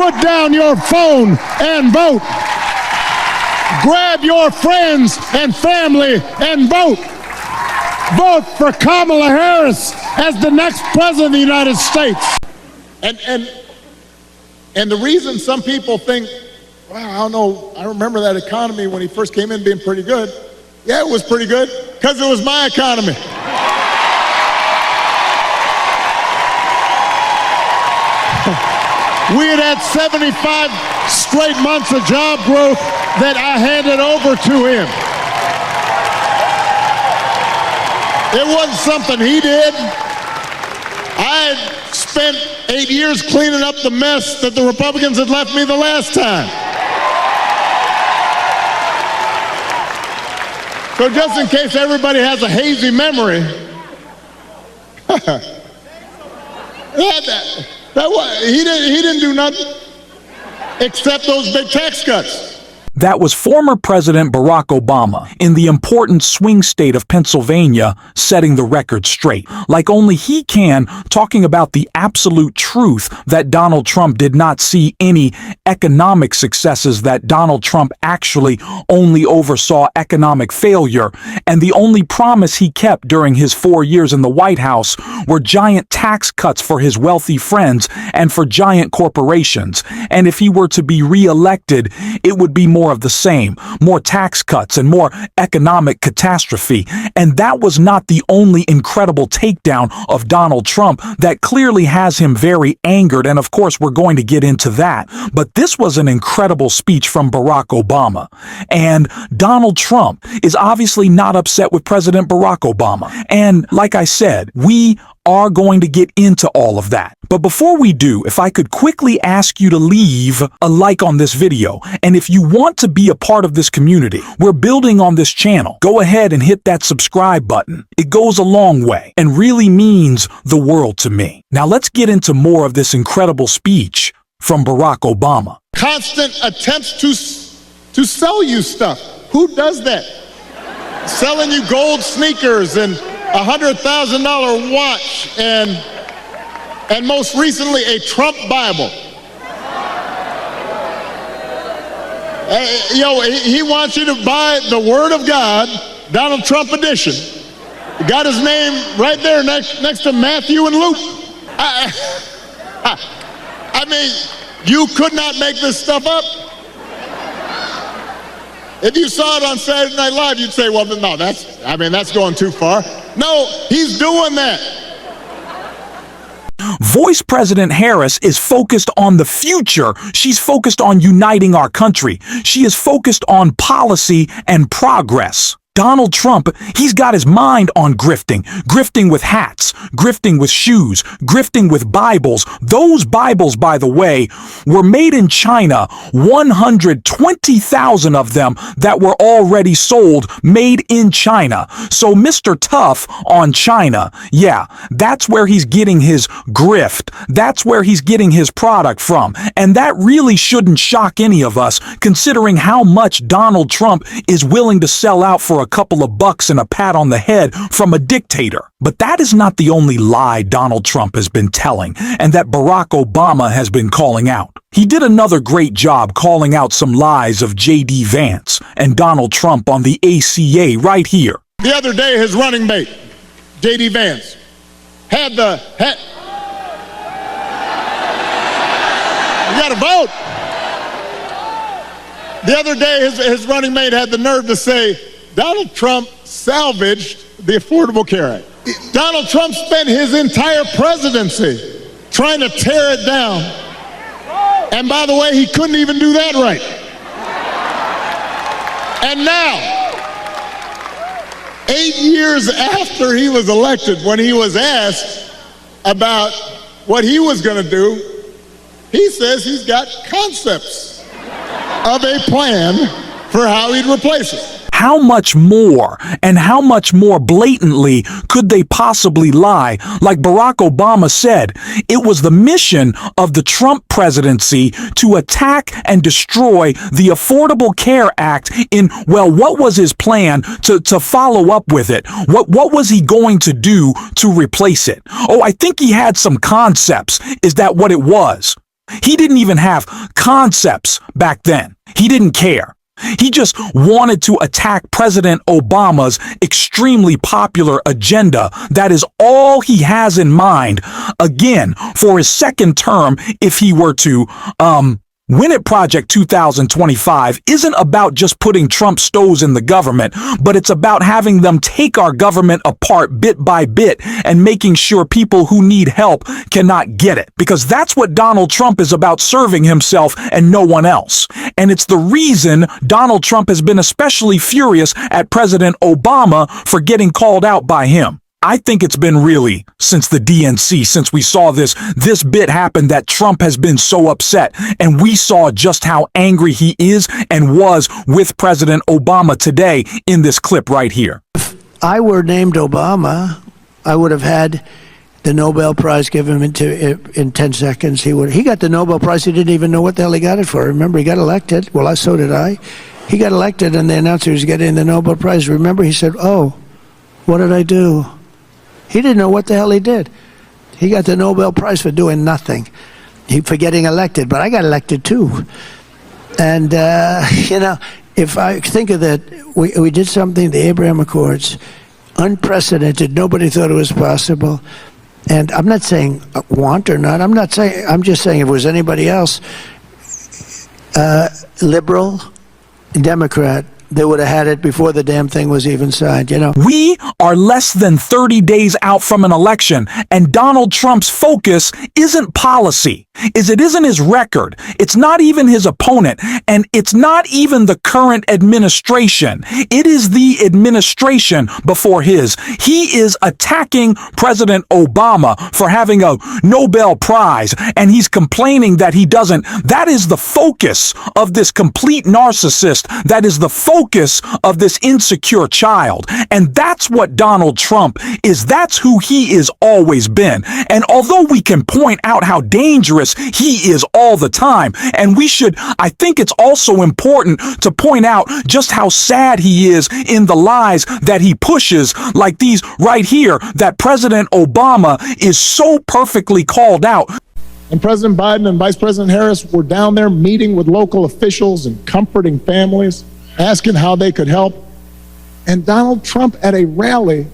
Put down your phone and vote. Grab your friends and family and vote. Vote for Kamala Harris as the next president of the United States. And the reason some people think, wow, I don't know, I remember that economy when he first came in being pretty good. Yeah, it was pretty good, because it was my economy. We had 75 straight months of job growth that I handed over to him. It wasn't something he did. I had spent 8 years cleaning up the mess that the Republicans had left me the last time. So just in case everybody has a hazy memory, he didn't do nothing except those big tax cuts. That was former President Barack Obama in the important swing state of Pennsylvania setting the record straight, like only he can, talking about the absolute truth that Donald Trump did not see any economic successes, that Donald Trump actually only oversaw economic failure, and the only promise he kept during his 4 years in the White House were giant tax cuts for his wealthy friends and for giant corporations. And if he were to be re-elected, it would be more of the same, more tax cuts and more economic catastrophe. And that was not the only incredible takedown of Donald Trump that clearly has him very angered, and of course we're going to get into that. But this was an incredible speech from Barack Obama. And Donald Trump is obviously not upset with President Barack Obama. And like I said, we are going to get into all of that. But before we do, if I could quickly ask you to leave a like on this video, and if you want to be a part of this community, we're building on this channel, go ahead and hit that subscribe button. It goes a long way and really means the world to me. Now let's get into more of this incredible speech from Barack Obama. Constant attempts to sell you stuff. Who does that? Selling you gold sneakers and $100,000 watch and most recently a Trump Bible. He wants you to buy the Word of God, Donald Trump edition. He got his name right there next to Matthew and Luke. I mean, you could not make this stuff up. If you saw it on Saturday Night Live, you'd say, well, no, that's going too far. No, he's doing that. Vice President Harris is focused on the future. She's focused on uniting our country. She is focused on policy and progress. Donald Trump, he's got his mind on grifting. Grifting with hats, grifting with shoes, grifting with Bibles. Those Bibles, by the way, were made in China, 120,000 of them that were already sold, made in China. So Mr. Tough on China, yeah, that's where he's getting his grift. That's where he's getting his product from. And that really shouldn't shock any of us, considering how much Donald Trump is willing to sell out for a couple of bucks and a pat on the head from a dictator. But that is not the only lie Donald Trump has been telling and that Barack Obama has been calling out. He did another great job calling out some lies of J.D. Vance and Donald Trump on the ACA right here. The other day, his running mate, J.D. Vance, had you gotta vote. The other day, his running mate had the nerve to say, Donald Trump salvaged the Affordable Care Act. Donald Trump spent his entire presidency trying to tear it down. And by the way, he couldn't even do that right. And now, 8 years after he was elected, when he was asked about what he was going to do, he says he's got concepts of a plan for how he'd replace it. How much more and how much more blatantly could they possibly lie? Like Barack Obama said, it was the mission of the Trump presidency to attack and destroy the Affordable Care Act well, what was his plan to follow up with it? What was he going to do to replace it? Oh, I think he had some concepts. Is that what it was? He didn't even have concepts back then. He didn't care. He just wanted to attack President Obama's extremely popular agenda. That is all he has in mind, again, for his second term if he were to Win It Project 2025 isn't about just putting Trump's toes in the government, but it's about having them take our government apart bit by bit and making sure people who need help cannot get it. Because that's what Donald Trump is about, serving himself and no one else. And it's the reason Donald Trump has been especially furious at President Obama for getting called out by him. I think it's been really since the DNC, since we saw this bit happen, that Trump has been so upset. And we saw just how angry he is and was with President Obama today in this clip right here. If I were named Obama, I would have had the Nobel Prize given in 10 seconds. He got the Nobel Prize. He didn't even know what the hell he got it for. Remember, he got elected. Well, so did I. He got elected and they announced he was getting the Nobel Prize. Remember, he said, "Oh, what did I do?" He didn't know what the hell he did. He got the Nobel Prize for doing nothing, for getting elected. But I got elected too. And, if I think of that, we did something, the Abraham Accords, unprecedented. Nobody thought it was possible. And I'm not saying want or not. I'm just saying if it was anybody else, liberal, Democrat, they would have had it before the damn thing was even signed, We are less than 30 days out from an election, and Donald Trump's focus isn't policy. It isn't his record. It's not even his opponent, and it's not even the current administration. It is the administration before his. He is attacking President Obama for having a Nobel Prize, and he's complaining that he doesn't. That is the focus of this complete narcissist. That is the focus of this insecure child. And that's what Donald Trump is. That's who he is always been. And although we can point out how dangerous he is all the time, and I think it's also important to point out just how sad he is in the lies that he pushes, like these right here, that President Obama is so perfectly called out. And President Biden and Vice President Harris were down there meeting with local officials and comforting families, asking how they could help. And Donald Trump at a rally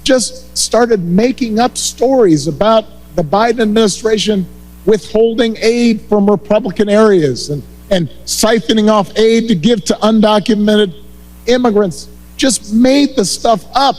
just started making up stories about the Biden administration withholding aid from Republican areas and siphoning off aid to give to undocumented immigrants. Just made the stuff up.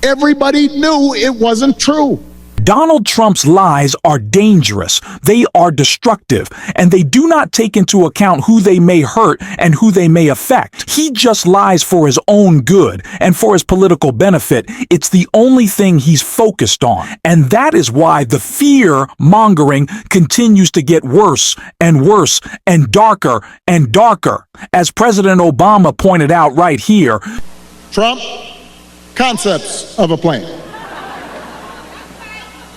Everybody knew it wasn't true. Donald Trump's lies are dangerous, they are destructive, and they do not take into account who they may hurt and who they may affect. He just lies for his own good and for his political benefit. It's the only thing he's focused on. And that is why the fear-mongering continues to get worse and worse and darker, as President Obama pointed out right here. Trump, concepts of a plan.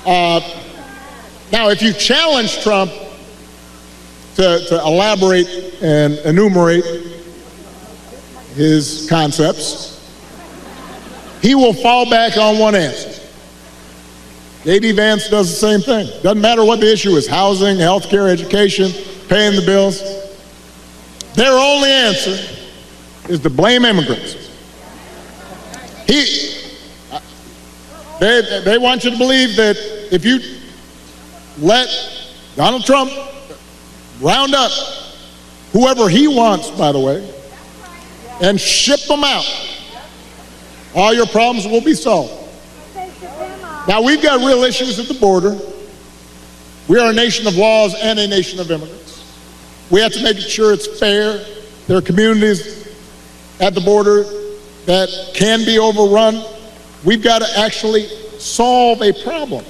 Now, if you challenge Trump to elaborate and enumerate his concepts, he will fall back on one answer. J.D. Vance does the same thing. Doesn't matter what the issue is, housing, healthcare, education, paying the bills. Their only answer is to blame immigrants. They want you to believe that if you let Donald Trump round up whoever he wants, by the way, and ship them out, all your problems will be solved. Now, we've got real issues at the border. We are a nation of laws and a nation of immigrants. We have to make sure it's fair. There are communities at the border that can be overrun. We've got to actually solve a problem.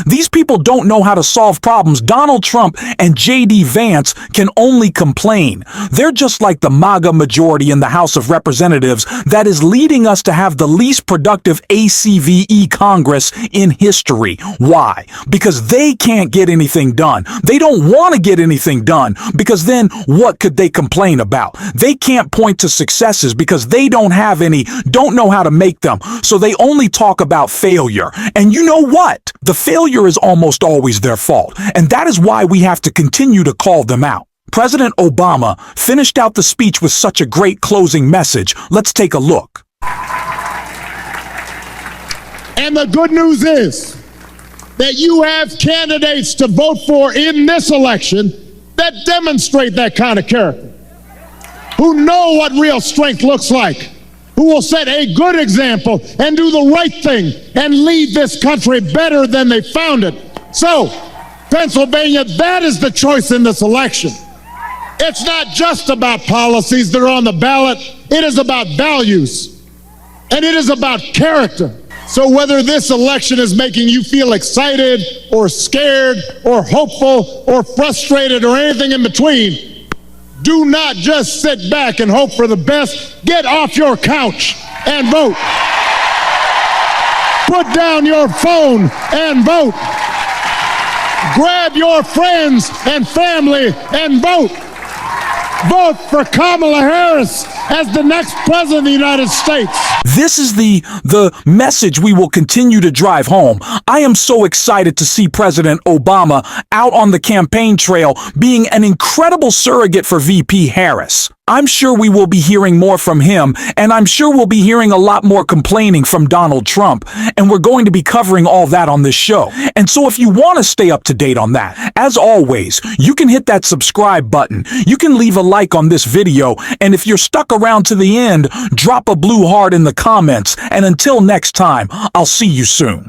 These people don't know how to solve problems. Donald Trump and J.D. Vance can only complain. They're just like the MAGA majority in the House of Representatives that is leading us to have the least productive ACVE Congress in history. Why? Because they can't get anything done. They don't want to get anything done, because then what could they complain about? They can't point to successes because they don't have any, don't know how to make them. So they only talk about failure. And you know what? The failure failure is almost always their fault, and that is why we have to continue to call them out. President Obama finished out the speech with such a great closing message. Let's take a look. And the good news is that you have candidates to vote for in this election that demonstrate that kind of character, who know what real strength looks like, who will set a good example and do the right thing and lead this country better than they found it. So, Pennsylvania, that is the choice in this election. It's not just about policies that are on the ballot. It is about values, and it is about character. So whether this election is making you feel excited or scared or hopeful or frustrated or anything in between, do not just sit back and hope for the best. Get off your couch and vote. Put down your phone and vote. Grab your friends and family and vote. Vote for Kamala Harris as the next president of the United States. This is the message we will continue to drive home. I am so excited to see President Obama out on the campaign trail being an incredible surrogate for VP Harris. I'm sure we will be hearing more from him, and I'm sure we'll be hearing a lot more complaining from Donald Trump, and we're going to be covering all that on this show. And so if you want to stay up to date on that, as always, you can hit that subscribe button, you can leave a like on this video, and if you're stuck around to the end, drop a blue heart in the comments, and until next time, I'll see you soon.